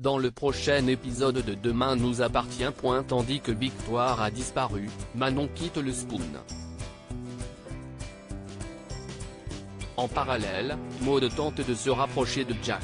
dans le prochain épisode de Demain nous appartient. Tandis que Victoire a disparu, Manon quitte le Spoon. En parallèle, Maud tente de se rapprocher de Jack.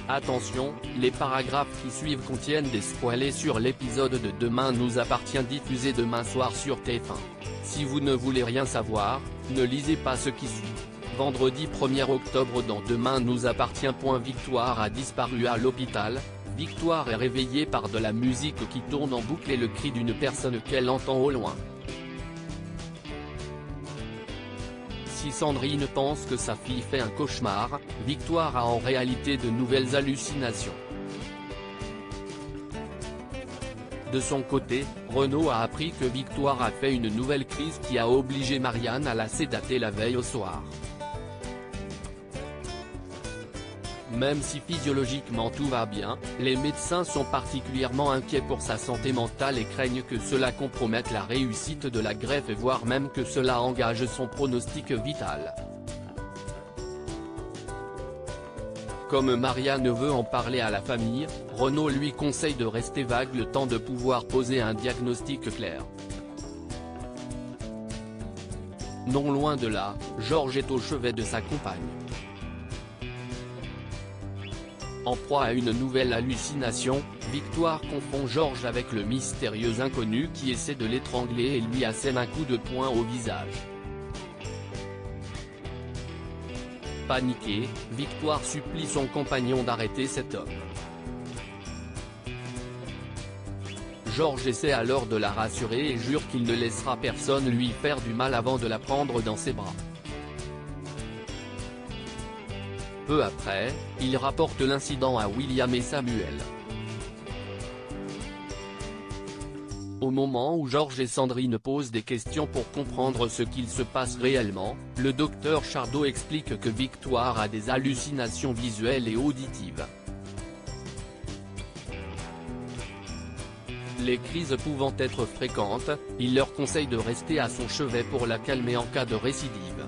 Attention, les paragraphes qui suivent contiennent des spoilers sur l'épisode de Demain nous appartient diffusé demain soir sur TF1. Si vous ne voulez rien savoir, ne lisez pas ce qui suit. Vendredi 1er octobre dans Demain nous appartient. Victoire a disparu à l'hôpital. Victoire est réveillée par de la musique qui tourne en boucle et le cri d'une personne qu'elle entend au loin. Si Sandrine pense que sa fille fait un cauchemar, Victoire a en réalité de nouvelles hallucinations. De son côté, Renaud a appris que Victoire a fait une nouvelle crise qui a obligé Marianne à la sédater la veille au soir. Même si physiologiquement tout va bien, les médecins sont particulièrement inquiets pour sa santé mentale et craignent que cela compromette la réussite de la greffe voire même que cela engage son pronostic vital. Comme Marianne veut en parler à la famille, Renaud lui conseille de rester vague le temps de pouvoir poser un diagnostic clair. Non loin de là, Georges est au chevet de sa compagne. En proie à une nouvelle hallucination, Victoire confond Georges avec le mystérieux inconnu qui essaie de l'étrangler et lui assène un coup de poing au visage. Paniquée, Victoire supplie son compagnon d'arrêter cet homme. Georges essaie alors de la rassurer et jure qu'il ne laissera personne lui faire du mal avant de la prendre dans ses bras. Peu après, il rapporte l'incident à William et Samuel. Au moment où Georges et Sandrine posent des questions pour comprendre ce qu'il se passe réellement, le docteur Chardot explique que Victoire a des hallucinations visuelles et auditives. Les crises pouvant être fréquentes, il leur conseille de rester à son chevet pour la calmer en cas de récidive.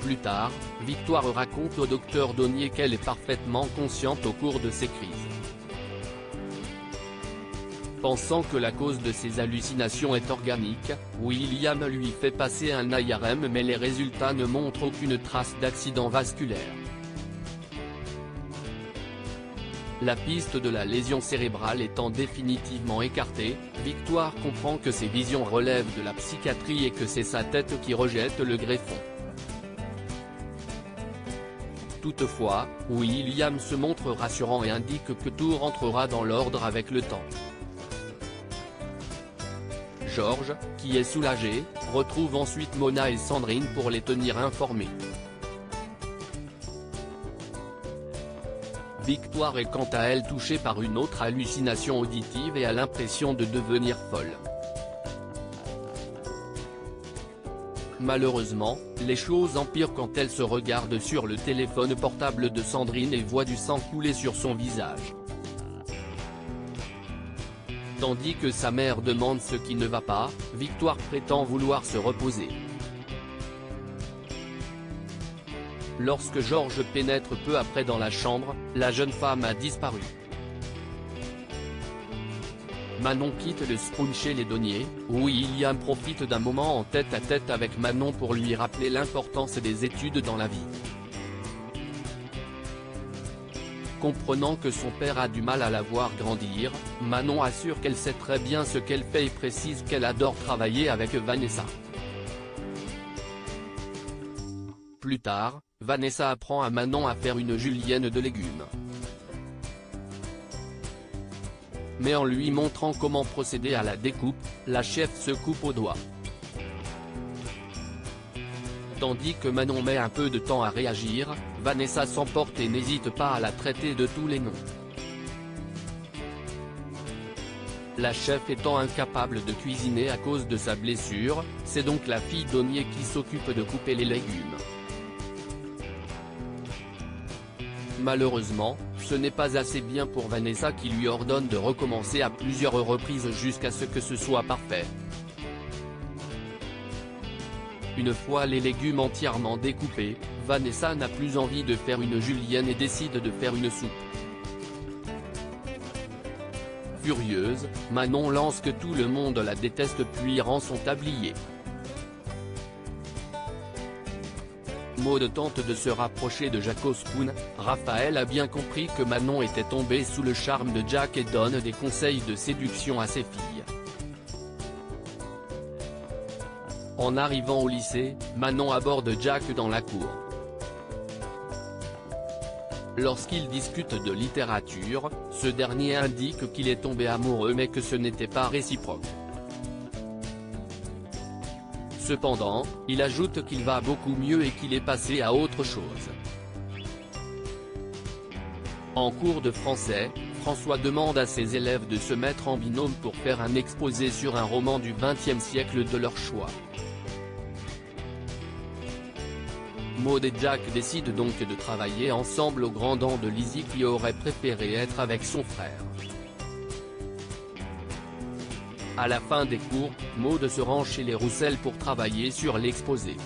Plus tard, Victoire raconte au docteur Donnier qu'elle est parfaitement consciente au cours de ses crises. Pensant que la cause de ses hallucinations est organique, William lui fait passer un IRM mais les résultats ne montrent aucune trace d'accident vasculaire. La piste de la lésion cérébrale étant définitivement écartée, Victoire comprend que ses visions relèvent de la psychiatrie et que c'est sa tête qui rejette le greffon. Toutefois, William se montre rassurant et indique que tout rentrera dans l'ordre avec le temps. Georges, qui est soulagé, retrouve ensuite Mona et Sandrine pour les tenir informés. Victoire est quant à elle touchée par une autre hallucination auditive et a l'impression de devenir folle. Malheureusement, les choses empirent quand elle se regarde sur le téléphone portable de Sandrine et voit du sang couler sur son visage. Tandis que sa mère demande ce qui ne va pas, Victoire prétend vouloir se reposer. Lorsque Georges pénètre peu après dans la chambre, la jeune femme a disparu. Manon quitte le Spoon chez les Donnier, où William profite d'un moment en tête-à-tête avec Manon pour lui rappeler l'importance des études dans la vie. Comprenant que son père a du mal à la voir grandir, Manon assure qu'elle sait très bien ce qu'elle fait et précise qu'elle adore travailler avec Vanessa. Plus tard, Vanessa apprend à Manon à faire une julienne de légumes. Mais en lui montrant comment procéder à la découpe, la chef se coupe au doigt. Tandis que Manon met un peu de temps à réagir, Vanessa s'emporte et n'hésite pas à la traiter de tous les noms. La chef étant incapable de cuisiner à cause de sa blessure, c'est donc la fille Donnier qui s'occupe de couper les légumes. Malheureusement, ce n'est pas assez bien pour Vanessa qui lui ordonne de recommencer à plusieurs reprises jusqu'à ce que ce soit parfait. Une fois les légumes entièrement découpés, Vanessa n'a plus envie de faire une julienne et décide de faire une soupe. Furieuse, Manon lance que tout le monde la déteste puis rend son tablier. Maud tente de se rapprocher de Jack Osbourne. Raphaël a bien compris que Manon était tombée sous le charme de Jack et donne des conseils de séduction à ses filles. En arrivant au lycée, Manon aborde Jack dans la cour. Lorsqu'ils discutent de littérature, ce dernier indique qu'il est tombé amoureux mais que ce n'était pas réciproque. Cependant, il ajoute qu'il va beaucoup mieux et qu'il est passé à autre chose. En cours de français, François demande à ses élèves de se mettre en binôme pour faire un exposé sur un roman du XXe siècle de leur choix. Maud et Jack décident donc de travailler ensemble au grand dam de Lizzie qui aurait préféré être avec son frère. À la fin des cours, Maud se rend chez les Roussel pour travailler sur l'exposé.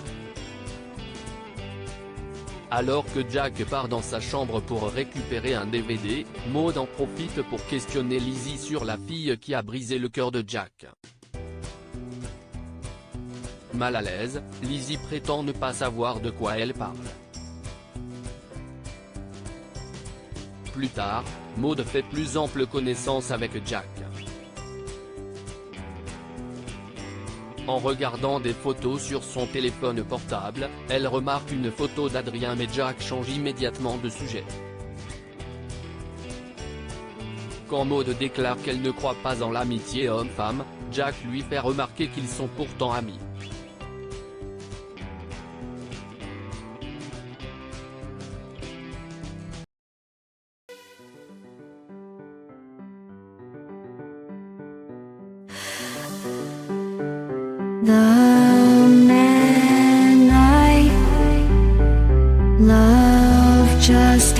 Alors que Jack part dans sa chambre pour récupérer un DVD, Maud en profite pour questionner Lizzie sur la fille qui a brisé le cœur de Jack. Mal à l'aise, Lizzie prétend ne pas savoir de quoi elle parle. Plus tard, Maud fait plus ample connaissance avec Jack. En regardant des photos sur son téléphone portable, elle remarque une photo d'Adrien mais Jack change immédiatement de sujet. Quand Maud déclare qu'elle ne croit pas en l'amitié homme-femme, Jack lui fait remarquer qu'ils sont pourtant amis. The man I love just